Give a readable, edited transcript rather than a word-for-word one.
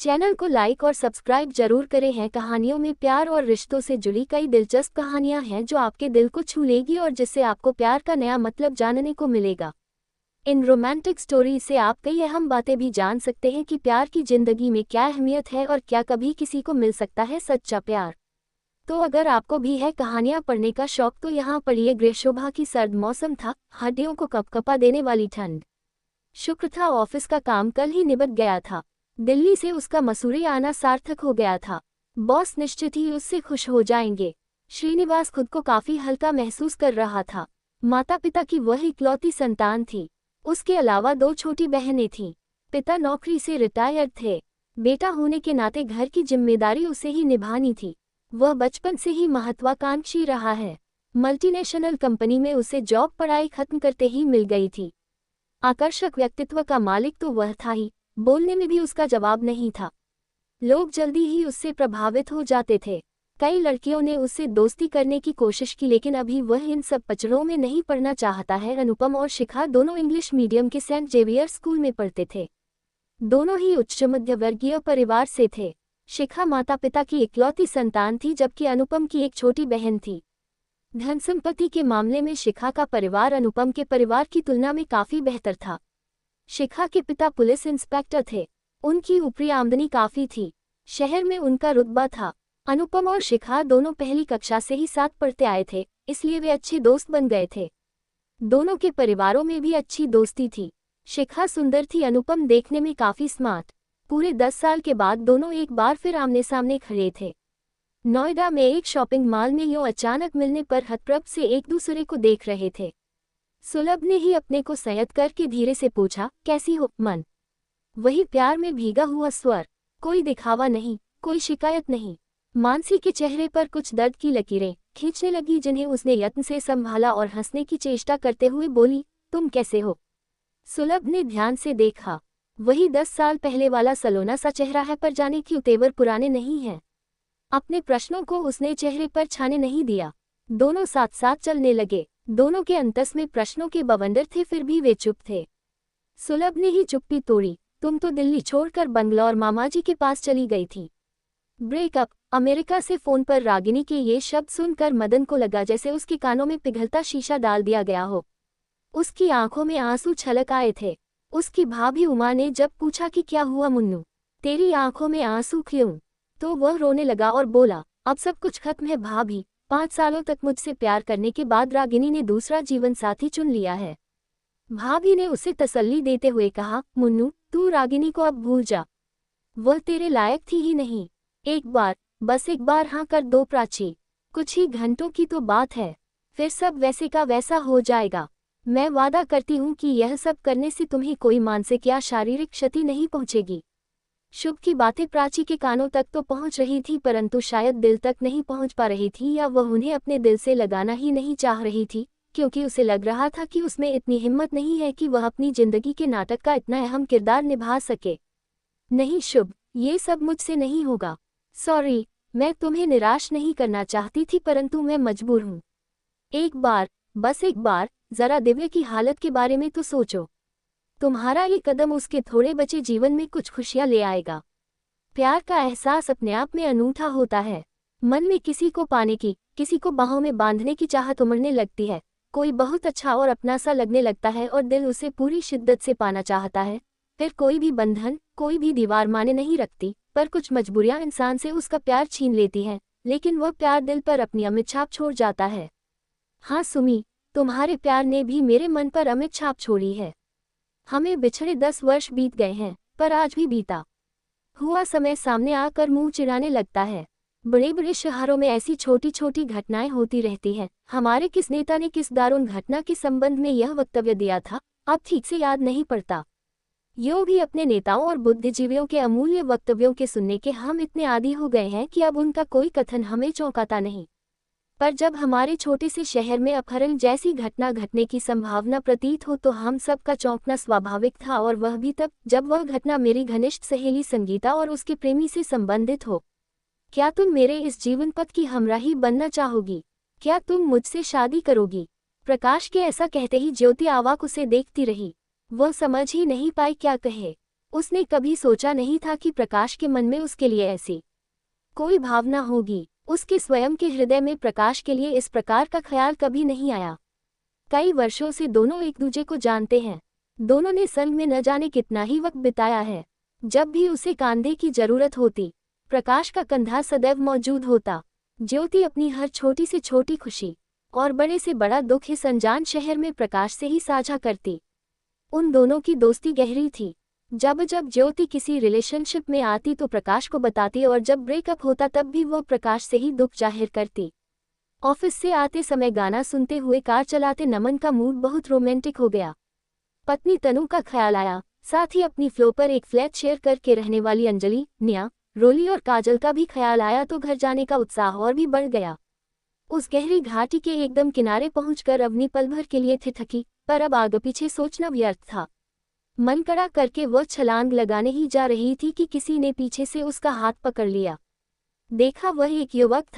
Channel को like और subscribe जरूर करें। हैं कहानियों में प्यार और रिश्तों से जुड़ी कई दिलचस्प कहानियां हैं जो आपके दिल को छू लेगी और जिससे आपको प्यार का नया मतलब जानने को मिलेगा। इन रोमांटिक स्टोरी से आप कई अहम बातें भी जान सकते हैं कि प्यार की जिंदगी में क्या अहमियत है और क्या कभी किसी को मिल सकता है सच्चा प्यार। तो अगर आपको भी है कहानियां पढ़ने का शौक तो यहाँ पढ़िए। ग्रीष्मोभा की सर्द मौसम था, हड्डियों को कपकपा देने वाली ठंड। शुक्र था ऑफिस का काम कल ही निबट गया था। दिल्ली से उसका मसूरी आना सार्थक हो गया था। बॉस निश्चित ही उससे खुश हो जाएंगे। श्रीनिवास खुद को काफी हल्का महसूस कर रहा था। माता पिता की वह इकलौती संतान थी। उसके अलावा 2 छोटी बहनें थीं। पिता नौकरी से रिटायर्ड थे। बेटा होने के नाते घर की जिम्मेदारी उसे ही निभानी थी। वह बचपन से ही महत्वाकांक्षी रहा है। मल्टीनेशनल कंपनी में उसे जॉब पढ़ाई खत्म करते ही मिल गई थी। आकर्षक व्यक्तित्व का मालिक तो वह था ही, बोलने में भी उसका जवाब नहीं था। लोग जल्दी ही उससे प्रभावित हो जाते थे। कई लड़कियों ने उससे दोस्ती करने की कोशिश की लेकिन अभी वह इन सब पचड़ों में नहीं पड़ना चाहता है। अनुपम और शिखा दोनों इंग्लिश मीडियम के सेंट जेवियर स्कूल में पढ़ते थे। दोनों ही उच्च मध्यवर्गीय परिवार से थे। शिखा माता पिता की इकलौती संतान थी जबकि अनुपम की एक छोटी बहन थी। धन संपत्ति के मामले में शिखा का परिवार अनुपम के परिवार की तुलना में काफी बेहतर था। शिखा के पिता पुलिस इंस्पेक्टर थे। उनकी ऊपरी आमदनी काफी थी। शहर में उनका रुतबा था। अनुपम और शिखा दोनों पहली कक्षा से ही साथ पढ़ते आए थे, इसलिए वे अच्छे दोस्त बन गए थे। दोनों के परिवारों में भी अच्छी दोस्ती थी। शिखा सुंदर थी, अनुपम देखने में काफी स्मार्ट। पूरे 10 साल के बाद दोनों एक बार फिर आमने सामने खड़े थे। नोएडा में एक शॉपिंग मॉल में यूं अचानक मिलने पर हतप्रभ से एक दूसरे को देख रहे थे। सुलभ ने ही अपने को संयत करके धीरे से पूछा, कैसी हो मन? वही प्यार में भीगा हुआ स्वर। कोई दिखावा नहीं, कोई शिकायत नहीं। मानसी के चेहरे पर कुछ दर्द की लकीरें खींचने लगी जिन्हें उसने यत्न से संभाला और हंसने की चेष्टा करते हुए बोली, तुम कैसे हो? सुलभ ने ध्यान से देखा। वही 10 साल पहले वाला सलोना सा चेहरा है पर जाने क्यों तेवर पुराने नहीं हैं। अपने प्रश्नों को उसने चेहरे पर छाने नहीं दिया। दोनों साथ साथ चलने लगे। दोनों के अंतस में प्रश्नों के बवंडर थे फिर भी वे चुप थे। सुलभ ने ही चुप्पी तोड़ी, तुम तो दिल्ली छोड़कर बंगलौर मामाजी के पास चली गई थी। ब्रेकअप। अमेरिका से फोन पर रागिनी के ये शब्द सुनकर मदन को लगा जैसे उसके कानों में पिघलता शीशा डाल दिया गया हो। उसकी आंखों में आंसू छलक आए थे। उसकी भाभी उमा ने जब पूछा कि क्या हुआ मुन्नू, तेरी आंखों में आंसू क्यों, तो वह रोने लगा और बोला, अब सब कुछ खत्म है भाभी। 5 सालों तक मुझसे प्यार करने के बाद रागिनी ने दूसरा जीवन साथी चुन लिया है। भाभी ने उसे तसल्ली देते हुए कहा, मुन्नू तू रागिनी को अब भूल जा। वह तेरे लायक थी ही नहीं। एक बार, बस एक बार हाँ कर दो प्राची। कुछ ही घंटों की तो बात है, फिर सब वैसे का वैसा हो जाएगा। मैं वादा करती हूँ कि यह सब करने से तुम्हें कोई मानसिक या शारीरिक क्षति नहीं पहुँचेगी। शुभ की बातें प्राची के कानों तक तो पहुंच रही थी परंतु शायद दिल तक नहीं पहुंच पा रही थी या वह उन्हें अपने दिल से लगाना ही नहीं चाह रही थी, क्योंकि उसे लग रहा था कि उसमें इतनी हिम्मत नहीं है कि वह अपनी जिंदगी के नाटक का इतना अहम किरदार निभा सके। नहीं शुभ, ये सब मुझसे नहीं होगा। सॉरी, मैं तुम्हें निराश नहीं करना चाहती थी परंतु मैं मजबूर हूँ। एक बार, बस एक बार, जरा दिव्य की हालत के बारे में तो सोचो। तुम्हारा ये कदम उसके थोड़े बचे जीवन में कुछ खुशियां ले आएगा। प्यार का एहसास अपने आप में अनूठा होता है। मन में किसी को पाने की, किसी को बाहों में बांधने की चाहत उमड़ने लगती है। कोई बहुत अच्छा और अपना सा लगने लगता है और दिल उसे पूरी शिद्दत से पाना चाहता है। फिर कोई भी बंधन, कोई भी दीवार माने नहीं रखती, पर कुछ मजबूरियां इंसान से उसका प्यार छीन लेती हैं, लेकिन वह प्यार दिल पर अपनी अमिट छाप छोड़ जाता है। हाँ सुमी, तुम्हारे प्यार ने भी मेरे मन पर अमिट छाप छोड़ी है। हमें बिछड़े 10 वर्ष बीत गए हैं, पर आज भी बीता हुआ समय सामने आकर मुंह चिढ़ाने लगता है। बड़े बड़े शहरों में ऐसी छोटी छोटी घटनाएं होती रहती हैं। हमारे किस नेता ने किस दारुण घटना के संबंध में यह वक्तव्य दिया था, अब ठीक से याद नहीं पड़ता। यूं भी अपने नेताओं और बुद्धिजीवियों के अमूल्य वक्तव्यों के सुनने के हम इतने आदी हो गए हैं कि अब उनका कोई कथन हमें चौंकाता नहीं। पर जब हमारे छोटे से शहर में अपहरण जैसी घटना घटने की संभावना प्रतीत हो तो हम सब का चौंकना स्वाभाविक था, और वह भी तब जब वह घटना मेरी घनिष्ठ सहेली संगीता और उसके प्रेमी से संबंधित हो। क्या तुम मेरे इस जीवन पथ की हमराही बनना चाहोगी? क्या तुम मुझसे शादी करोगी? प्रकाश के ऐसा कहते ही ज्योति आवाक उसे देखती रही। वह समझ ही नहीं पाई क्या कहे। उसने कभी सोचा नहीं था कि प्रकाश के मन में उसके लिए ऐसी कोई भावना होगी। उसके स्वयं के हृदय में प्रकाश के लिए इस प्रकार का ख्याल कभी नहीं आया। कई वर्षों से दोनों एक दूसरे को जानते हैं। दोनों ने संग में न जाने कितना ही वक्त बिताया है। जब भी उसे कंधे की जरूरत होती, प्रकाश का कंधा सदैव मौजूद होता। ज्योति अपनी हर छोटी से छोटी खुशी और बड़े से बड़ा दुख इस अनजान शहर में प्रकाश से ही साझा करती। उन दोनों की दोस्ती गहरी थी। जब जब ज्योति किसी रिलेशनशिप में आती तो प्रकाश को बताती और जब ब्रेकअप होता तब भी वो प्रकाश से ही दुख जाहिर करती। ऑफिस से आते समय गाना सुनते हुए कार चलाते नमन का मूड बहुत रोमांटिक हो गया। पत्नी तनु का ख्याल आया, साथ ही अपनी फ्लो पर एक फ्लैट शेयर करके रहने वाली अंजलि, निया, रोली और काजल का भी ख्याल आया तो घर जाने का उत्साह और भी बढ़ गया। उस गहरी घाटी के एकदम किनारे पहुंचकर अवनी पल भर के लिए थकी, पर अब आगे पीछे सोचना व्यर्थ था। मन कड़ा करके वह छलांग लगाने ही जा रही थी कि किसी ने पीछे से उसका हाथ पकड़ लिया। देखा वह एक युवक था।